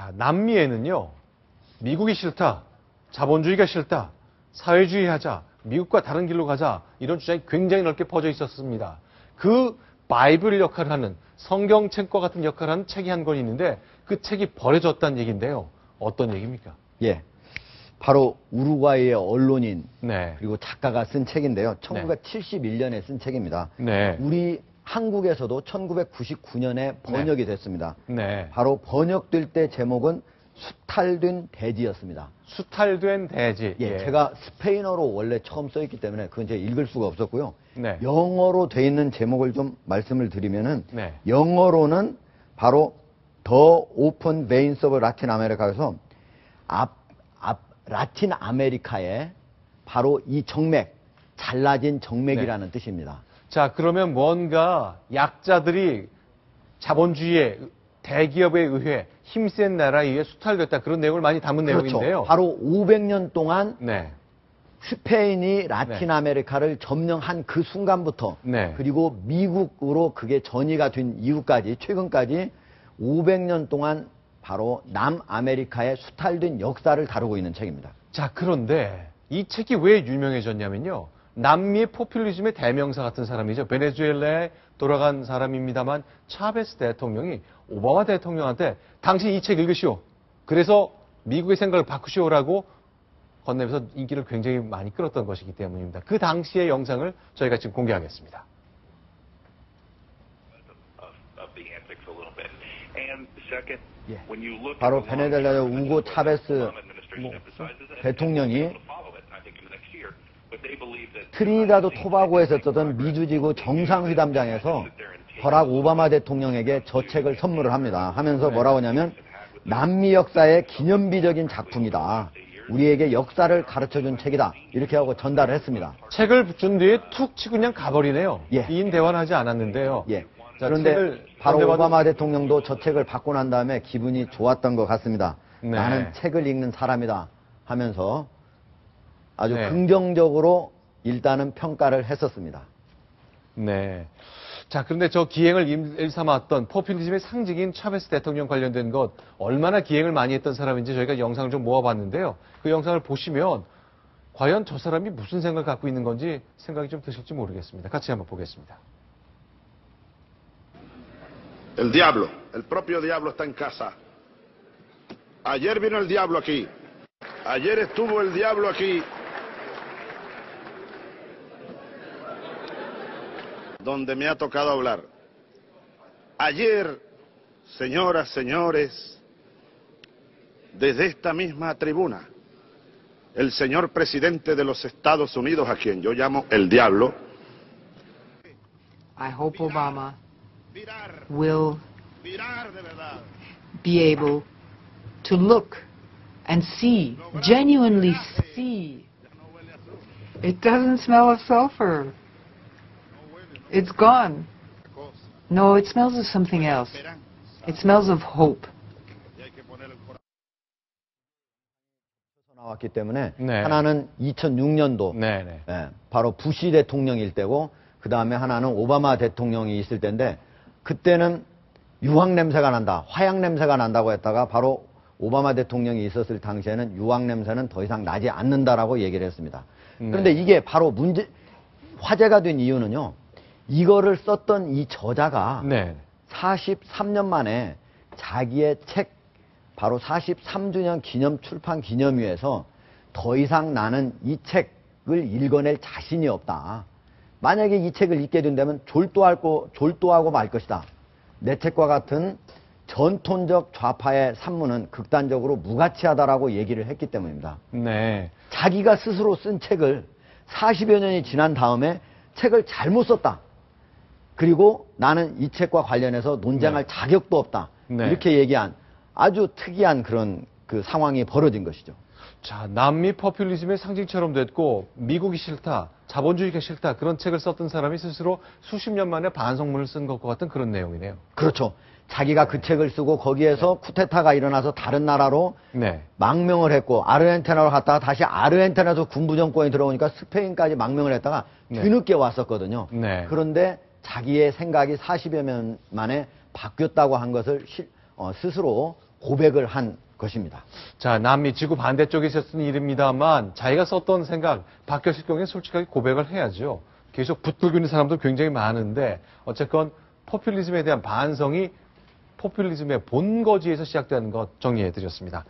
자, 남미에는요, 미국이 싫다, 자본주의가 싫다, 사회주의 하자, 미국과 다른 길로 가자, 이런 주장이 굉장히 넓게 퍼져 있었습니다. 그 바이블 역할을 하는, 성경책과 같은 역할을 하는 책이 한 권 있는데, 그 책이 버려졌다는 얘기인데요. 어떤 얘기입니까? 예. 바로 우루과이의 언론인, 네. 그리고 작가가 쓴 책인데요. 1971년에 쓴 책입니다. 네. 우리 한국에서도 1999년에 번역이 됐습니다. 네. 바로 번역될 때 제목은 수탈된 대지였습니다. 수탈된 대지. 예, 제가 스페인어로 원래 처음 써있기 때문에 그건 제가 읽을 수가 없었고요. 네. 영어로 돼 있는 제목을 좀 말씀을 드리면은, 네. 영어로는 바로 The Open Veins of Latin America에서 라틴 아메리카의 바로 이 정맥, 잘라진 정맥이라는 뜻입니다. 자, 그러면 뭔가 약자들이 자본주의에, 대기업에 의해 힘센 나라에 의해 수탈됐다, 그런 내용을 많이 담은 그렇죠. 내용인데요. 바로 500년 동안 네. 스페인이 라틴 아메리카를 점령한 그 순간부터, 네. 그리고 미국으로 그게 전이가 된 이후까지, 최근까지 500년 동안 바로 남아메리카의 수탈된 역사를 다루고 있는 책입니다. 자, 그런데 이 책이 왜 유명해졌냐면요. 남미의 포퓰리즘의 대명사 같은 사람이죠. 베네수엘라에 돌아간 사람입니다만, 차베스 대통령이 오바마 대통령한테 당신 이 책 읽으시오, 그래서 미국의 생각을 바꾸시오라고 건네면서 인기를 굉장히 많이 끌었던 것이기 때문입니다. 그 당시의 영상을 저희가 지금 공개하겠습니다. 예. 바로 베네수엘라의 우고 차베스 대통령이 트리니다드 토바고에서 있었던 미주지구 정상회담장에서 버락 오바마 대통령에게 저 책을 선물을 합니다. 하면서 뭐라고 하냐면, 남미 역사의 기념비적인 작품이다, 우리에게 역사를 가르쳐준 책이다, 이렇게 하고 전달을 했습니다. 책을 준 뒤에 툭 치고 그냥 가버리네요. 예. 인 대화는 하지 않았는데요. 예. 자, 그런데 바로 오바마 대통령도 저 책을 받고 난 다음에 기분이 좋았던 것 같습니다. 네. 나는 책을 읽는 사람이다 하면서 아주 네. 긍정적으로 일단은 평가를 했었습니다. 네. 자, 그런데 저 기행을 일삼았던 포퓰리즘의 상징인 차베스 대통령 관련된 것, 얼마나 기행을 많이 했던 사람인지 저희가 영상을 좀 모아봤는데요. 그 영상을 보시면 과연 저 사람이 무슨 생각을 갖고 있는 건지 생각이 좀 드실지 모르겠습니다. 같이 한번 보겠습니다. El diablo, el propio diablo está en casa. Ayer vino el diablo aquí. Ayer estuvo el diablo aquí. Donde me ha tocado hablar. Ayer, señoras, señores, desde esta misma tribuna, el señor presidente de los Estados Unidos, a quien yo llamo el diablo, I hope Obama will be able to look and see, genuinely see. It doesn't smell of sulfur. It's gone. No, it smells of something else. It smells of hope. 나왔기 때문에 네. 하나는 2006년도 네. 예, 바로 부시 대통령일 때고, 그 다음에 하나는 오바마 대통령이 있을 때인데, 그때는 유황 냄새가 난다, 화약 냄새가 난다고 했다가 바로 오바마 대통령이 있었을 당시에는 유황 냄새는 더 이상 나지 않는다라고 얘기를 했습니다. 그런데 이게 바로 화제가 된 이유는요, 이거를 썼던 이 저자가 43년 만에 자기의 책, 바로 43주년 기념 출판 기념회에서 더 이상 나는 이 책을 읽어낼 자신이 없다, 만약에 이 책을 읽게 된다면 졸도하고 말 것이다, 내 책과 같은 전통적 좌파의 산문은 극단적으로 무가치하다라고 얘기를 했기 때문입니다. 네. 자기가 스스로 쓴 책을 40여 년이 지난 다음에 책을 잘못 썼다, 그리고 나는 이 책과 관련해서 논쟁할 자격도 없다, 이렇게 얘기한 아주 특이한 그런 그 상황이 벌어진 것이죠. 자, 남미 포퓰리즘의 상징처럼 됐고, 미국이 싫다, 자본주의가 싫다, 그런 책을 썼던 사람이 스스로 수십 년 만에 반성문을 쓴 것과 같은 그런 내용이네요. 그렇죠. 자기가 그 책을 쓰고 거기에서 쿠데타가 일어나서 다른 나라로 망명을 했고, 아르헨티나로 갔다가 다시 아르헨티나에서 군부 정권이 들어오니까 스페인까지 망명을 했다가 뒤늦게 왔었거든요. 그런데 자기의 생각이 40여 년 만에 바뀌었다고 한 것을 스스로 고백을 한 것입니다. 자, 남미 지구 반대쪽에 있었던 일입니다만 자기가 썼던 생각 바뀌었을 경우에 솔직하게 고백을 해야죠. 계속 붙들고 있는 사람도 굉장히 많은데 어쨌건 포퓰리즘에 대한 반성이 포퓰리즘의 본거지에서 시작되는 것 정리해 드렸습니다.